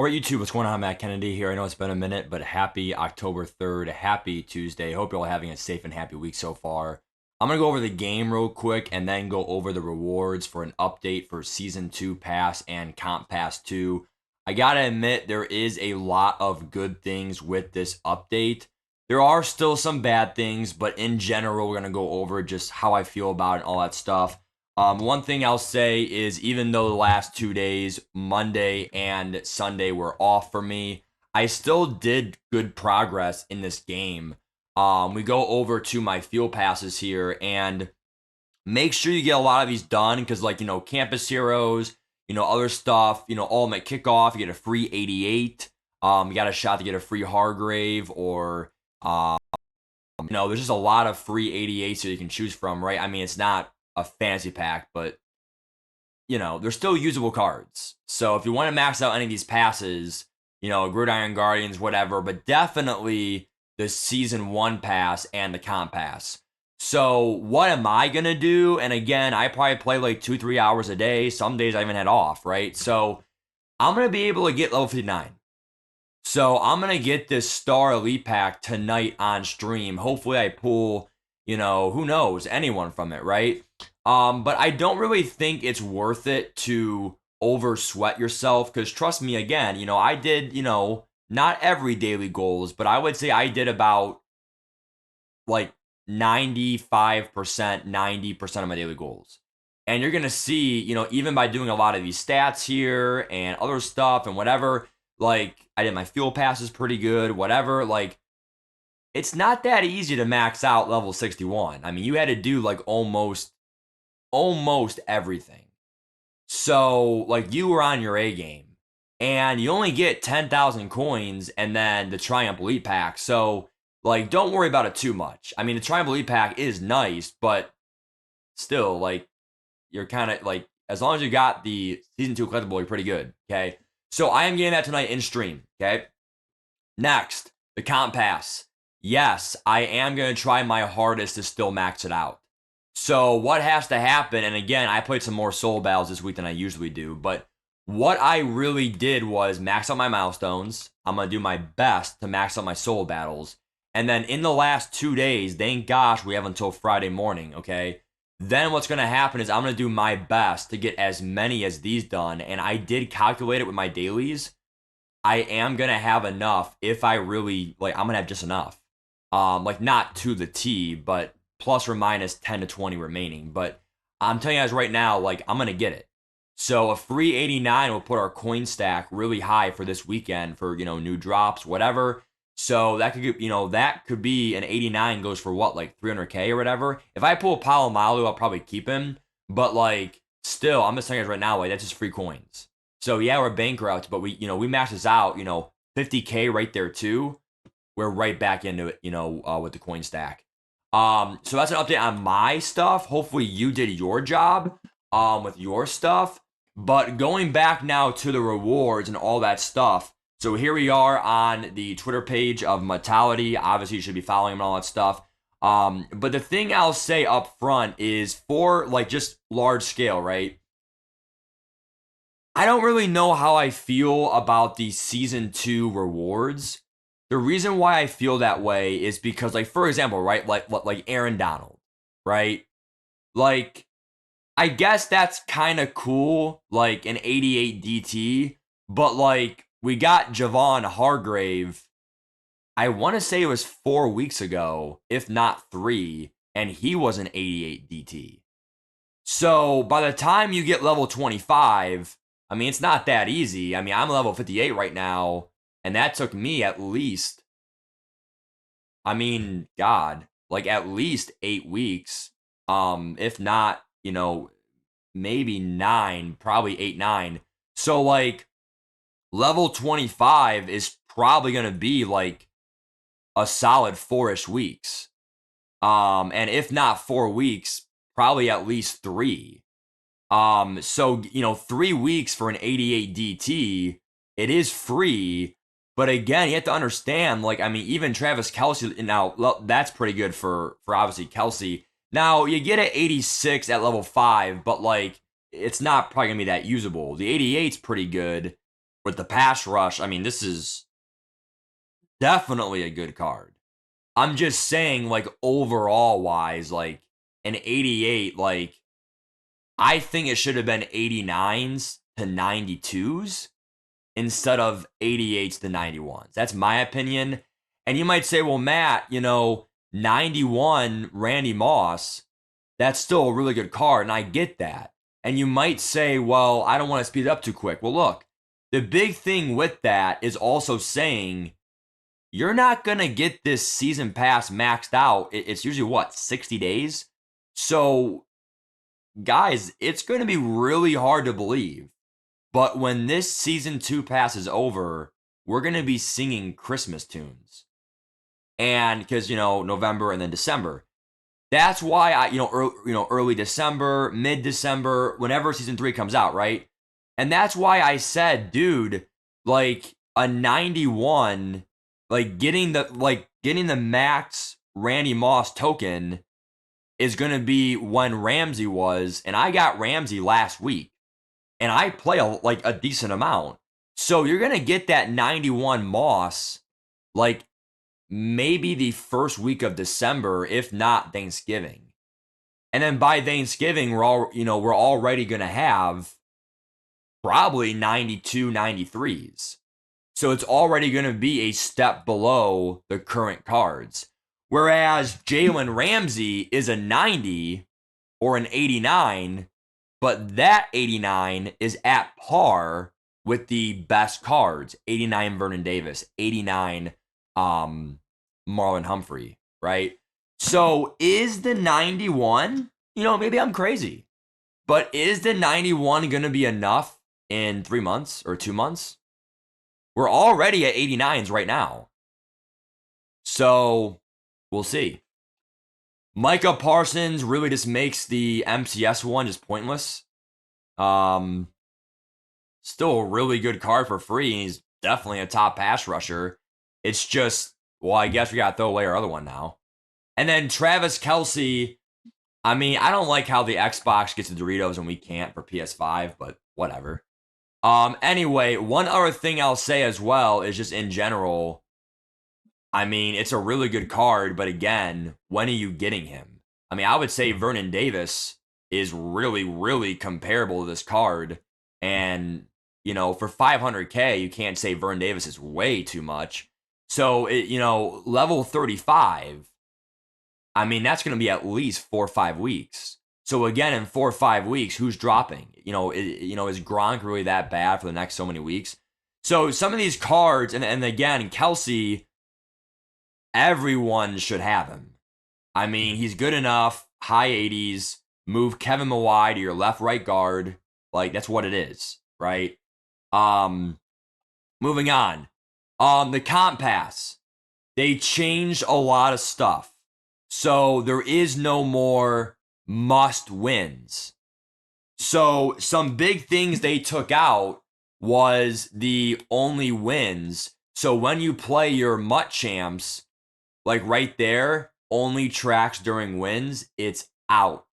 All right, YouTube, what's going on? Matt Kennedy here. I know it's been a minute, but happy October 3rd. Happy Tuesday. Hope you're all having a safe and happy week so far. I'm going to go over the game real quick and then go over the rewards for an update for Season 2 Pass and Comp Pass 2. I got to admit, there is a lot of good things with this update. There are still some bad things, but in general, we're going to go over just how I feel about it and all that stuff. One thing I'll say is even though the last 2 days, Monday and Sunday, were off for me, I still did good progress in this game. We go over to my field passes here and make sure you get a lot of these done because, like, Campus Heroes, other stuff, Ultimate Kickoff, you get a free 88. You got a shot to get a free Hargrave or, there's just a lot of free 88s that you can choose from, right? I mean, it's not a fantasy pack, but they're still usable cards. So if you want to max out any of these passes, Gridiron Guardians, whatever, but definitely the Season 1 pass and the Comp Pass. So what am I going to do? And again, I probably play like 2-3 hours a day. Some days I even had off, right? So I'm going to be able to get level 59. So I'm going to get this Star Elite Pack tonight on stream. Hopefully I pull, who knows, anyone from it, right? But I don't really think it's worth it to over sweat yourself because trust me, again, I did, not every daily goals, but I would say I did about like 95%, 90% of my daily goals. And you're going to see, even by doing a lot of these stats here and other stuff and whatever, like I did my fuel passes pretty good, whatever, like it's not that easy to max out level 61. I mean, you had to do like almost everything. So, like, you were on your A game, and you only get 10,000 coins and then the Triumph Elite Pack. So, like, don't worry about it too much. I mean, the Triumph Elite Pack is nice, but still, like, you're kind of, like, as long as you got the Season 2 collectible, you're pretty good, okay? So, I am getting that tonight in stream, okay? Next, the Comp Pass. Yes, I am going to try my hardest to still max it out. So what has to happen, and again, I played some more soul battles this week than I usually do, but what I really did was max out my milestones. I'm going to do my best to max out my soul battles. And then in the last 2 days, thank gosh, we have until Friday morning, okay? Then what's going to happen is I'm going to do my best to get as many as these done, and I did calculate it with my dailies. I am going to have enough if I really, like, I'm going to have just enough. Like, not to the T, but plus or minus 10 to 20 remaining. But I'm telling you guys right now, like, I'm going to get it. So a free 89 will put our coin stack really high for this weekend for, new drops, whatever. So that could be an 89 goes for what, like 300K or whatever. If I pull Palomalu, I'll probably keep him. But, like, still, I'm just telling you guys right now, like, that's just free coins. So, yeah, we're bankrupt, but we max this out, 50K right there, too. We're right back into it, with the coin stack. So that's an update on my stuff. Hopefully you did your job with your stuff. But going back now to the rewards and all that stuff. So here we are on the Twitter page of Metality. Obviously you should be following him and all that stuff. But the thing I'll say up front is for like just large scale, right? I don't really know how I feel about the Season 2 rewards. The reason why I feel that way is because, like, for example, right, like Aaron Donald, right? Like, I guess that's kind of cool, like an 88 DT, but like we got Javon Hargrave. I want to say it was 4 weeks ago, if not 3, and he was an 88 DT. So by the time you get level 25, I mean, it's not that easy. I mean, I'm level 58 right now, and that took me at least, I mean, God, like at least 8 weeks. If not, maybe 9, probably 8, 9. So like level 25 is probably going to be like a solid 4-ish weeks. And if not 4 weeks, probably at least 3. So 3 weeks for an 88 DT, it is free. But again, you have to understand, like, I mean, even Travis Kelce, now that's pretty good for obviously Kelce. Now you get an 86 at level 5, but like it's not probably gonna be that usable. The 88's pretty good, with the pass rush, I mean, this is definitely a good card. I'm just saying, like, overall wise, like, an 88, like, I think it should have been 89s to 92s instead of 88s to 91s. That's my opinion. And you might say, well, Matt, 91 Randy Moss, that's still a really good card. And I get that. And you might say, well, I don't want to speed it up too quick. Well, look, the big thing with that is also saying you're not going to get this season pass maxed out. It's usually what, 60 days? So, guys, it's going to be really hard to believe. But when this season 2 pass is over, we're going to be singing Christmas tunes. And because, November and then December. That's why early December, mid December, whenever season 3 comes out, right? And that's why I said, dude, like a 91, like getting the max Randy Moss token is going to be when Ramsey was, and I got Ramsey last week, and I play a decent amount. So you're going to get that 91 Moss like maybe the first week of December, if not Thanksgiving. And then by Thanksgiving, we're already going to have probably 92, 93s. So it's already going to be a step below the current cards. Whereas Jalen Ramsey is a 90 or an 89, but that 89 is at par with the best cards. 89 Vernon Davis, 89 Marlon Humphrey, right? So is the 91, maybe I'm crazy, but is the 91 going to be enough in 3 months or 2 months? We're already at 89s right now. So we'll see. Micah Parsons really just makes the MCS one just pointless. Still a really good card for free. He's definitely a top pass rusher. It's just, well, I guess we got to throw away our other one now. And then Travis Kelce. I mean, I don't like how the Xbox gets the Doritos and we can't for PS5, but whatever. Anyway, one other thing I'll say as well is just in general, I mean, it's a really good card, but again, when are you getting him? I mean, I would say Vernon Davis is really, really comparable to this card. And, for 500K, you can't say Vernon Davis is way too much. So, level 35, I mean, that's going to be at least 4 or 5 weeks. So again, in 4 or 5 weeks, who's dropping? Is Gronk really that bad for the next so many weeks? So some of these cards, and again, Kelce, everyone should have him. I mean, he's good enough, high 80s, move Kevin Mawai to your left, right guard. Like, that's what it is, right? Moving on. The comp pass. They changed a lot of stuff. So there is no more must wins. So some big things they took out was the only wins. So when you play your MUT champs, like right there, only tracks during wins, it's out.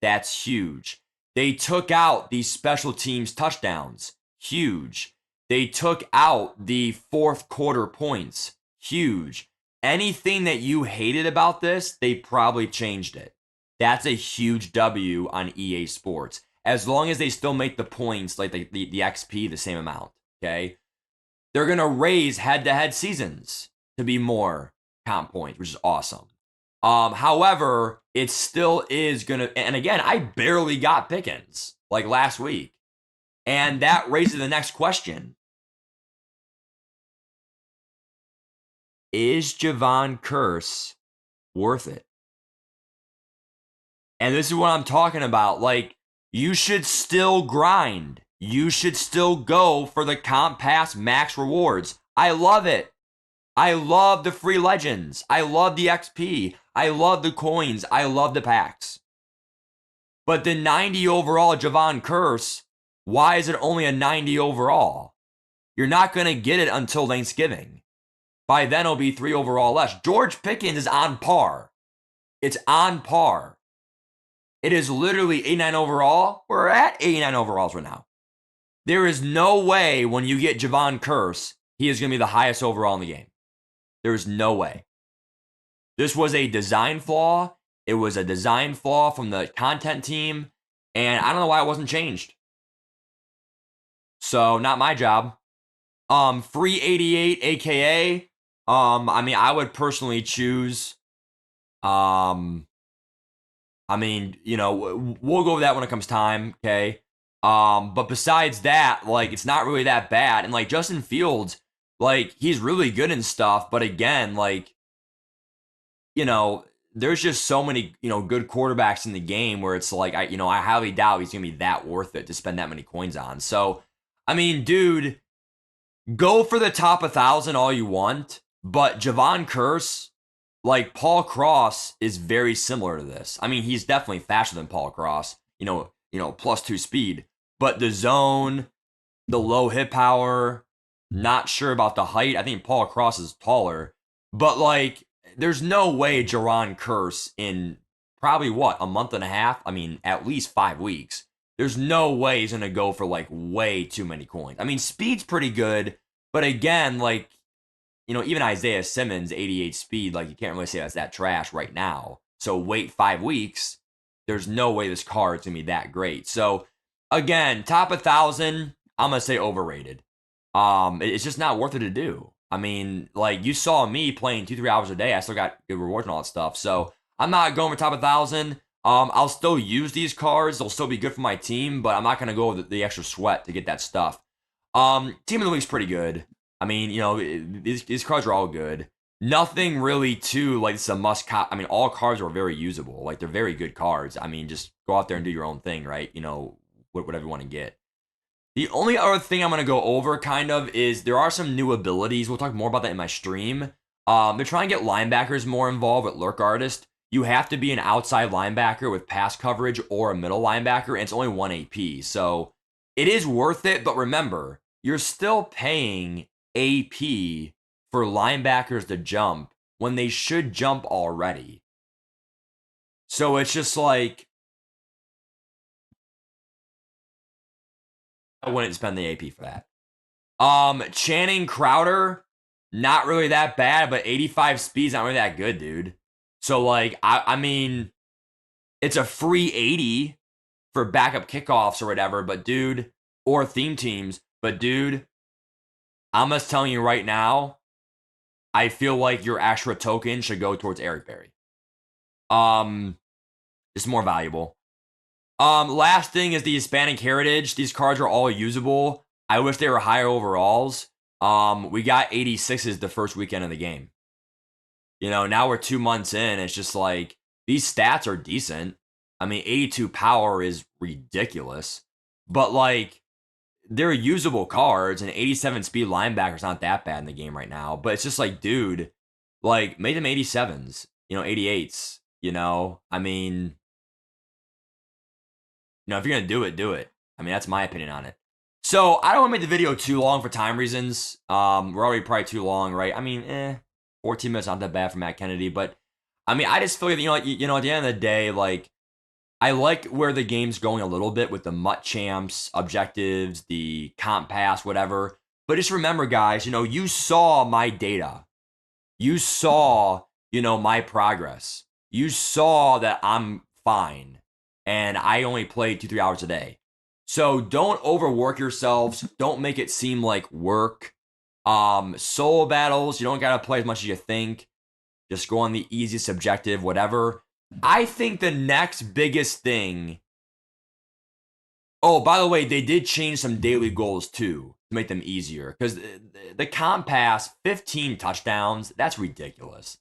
That's huge. They took out the special teams touchdowns. Huge. They took out the fourth quarter points. Huge. Anything that you hated about this, they probably changed it. That's a huge W on EA Sports. As long as they still make the points, like the XP, the same amount, okay? They're going to raise head-to-head seasons to be more comp points, which is awesome. However, it still is going to, and again, I barely got Pickens, like last week. And that raises the next question. Is Javon Curse worth it? And this is what I'm talking about. Like, you should still grind. You should still go for the comp pass max rewards. I love it. I love the free legends. I love the XP. I love the coins. I love the packs. But the 90 overall Javon Curse, why is it only a 90 overall? You're not going to get it until Thanksgiving. By then, it'll be 3 overall less. George Pickens is on par. It's on par. It is literally 89 overall. We're at 89 overalls right now. There is no way when you get Javon Curse, he is going to be the highest overall in the game. There is no way. This was a design flaw. It was a design flaw from the content team, and I don't know why it wasn't changed. So, not my job. Free 88, aka, I mean, I would personally choose, I mean, you know, we'll go over that when it comes time, okay? But besides that, like, it's not really that bad. And like Justin Fields, like, he's really good and stuff, but again, like, you know, there's just so many, you know, good quarterbacks in the game where it's like, I highly doubt he's gonna be that worth it to spend that many coins on. So, I mean, dude, go for the top 1,000 all you want, but Javon Curse, like Paul Cross, is very similar to this. I mean, he's definitely faster than Paul Cross, +2 speed, but the zone, the low hit power, not sure about the height. I think Paul Cross is taller, but like, there's no way Javon Curse in probably a month and a half? I mean, at least 5 weeks. There's no way he's gonna go for like way too many coins. I mean, speed's pretty good, but again, like, even Isaiah Simmons, 88 speed, like, you can't really say that's that trash right now. So wait 5 weeks. There's no way this card's gonna be that great. So again, top 1,000, I'm gonna say overrated. It's just not worth it to do. I mean, like, you saw me playing 2-3 hours a day. I still got good rewards and all that stuff. So I'm not going for top 1,000. I'll still use these cards. They'll still be good for my team, but I'm not gonna go with the extra sweat to get that stuff. Team of the week's pretty good. I mean, these cards are all good. Nothing really too like it's a must cop. I mean, all cards are very usable. Like, they're very good cards. I mean, just go out there and do your own thing, right? Whatever you want to get. The only other thing I'm going to go over kind of is there are some new abilities. We'll talk more about that in my stream. They're trying to get linebackers more involved with Lurk Artist. You have to be an outside linebacker with pass coverage or a middle linebacker, and it's only 1 AP. So it is worth it, but remember, you're still paying AP for linebackers to jump when they should jump already. So it's just like, I wouldn't spend the AP for that. Channing Crowder, not really that bad, but 85 speed's not really that good, dude. So like, I mean, it's a free 80 for backup kickoffs or whatever, but dude, or theme teams, but dude, I'm just telling you right now, I feel like your extra token should go towards Eric Berry. It's more valuable. Last thing is the Hispanic Heritage. These cards are all usable. I wish they were higher overalls. We got 86s the first weekend of the game. Now we're 2 months in. It's just like, these stats are decent. I mean, 82 power is ridiculous. But like, they're usable cards, and 87 speed linebacker's not that bad in the game right now. But it's just like, dude, like, make them 87s, 88s, I mean, if you're going to do it, do it. I mean, that's my opinion on it. So, I don't want to make the video too long for time reasons. We're already probably too long, right? I mean, 14 minutes not that bad for Matt Kennedy. But, I mean, I just feel like, at the end of the day, like, I like where the game's going a little bit with the MUT champs, objectives, the comp pass, whatever. But just remember, guys, you saw my data. You saw, my progress. You saw that I'm fine. And I only play 2-3 hours a day. So don't overwork yourselves. Don't make it seem like work. Solo battles, you don't gotta play as much as you think. Just go on the easiest objective, whatever. I think the next biggest thing... Oh, by the way, they did change some daily goals too to make them easier. Because the comp pass, 15 touchdowns, that's ridiculous.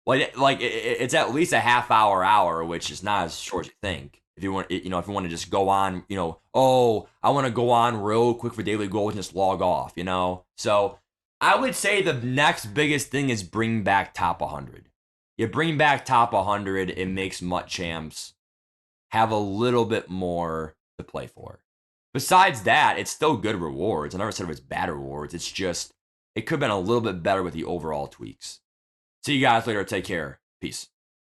Like it's at least a half hour, which is not as short as you think. If you want, if you want to just go on, I want to go on real quick for daily goals and just log off, So I would say the next biggest thing is bring back top 100. You bring back top 100, it makes MUT champs have a little bit more to play for. Besides that, it's still good rewards. I never said it was bad rewards. It's just, it could have been a little bit better with the overall tweaks. See you guys later. Take care. Peace.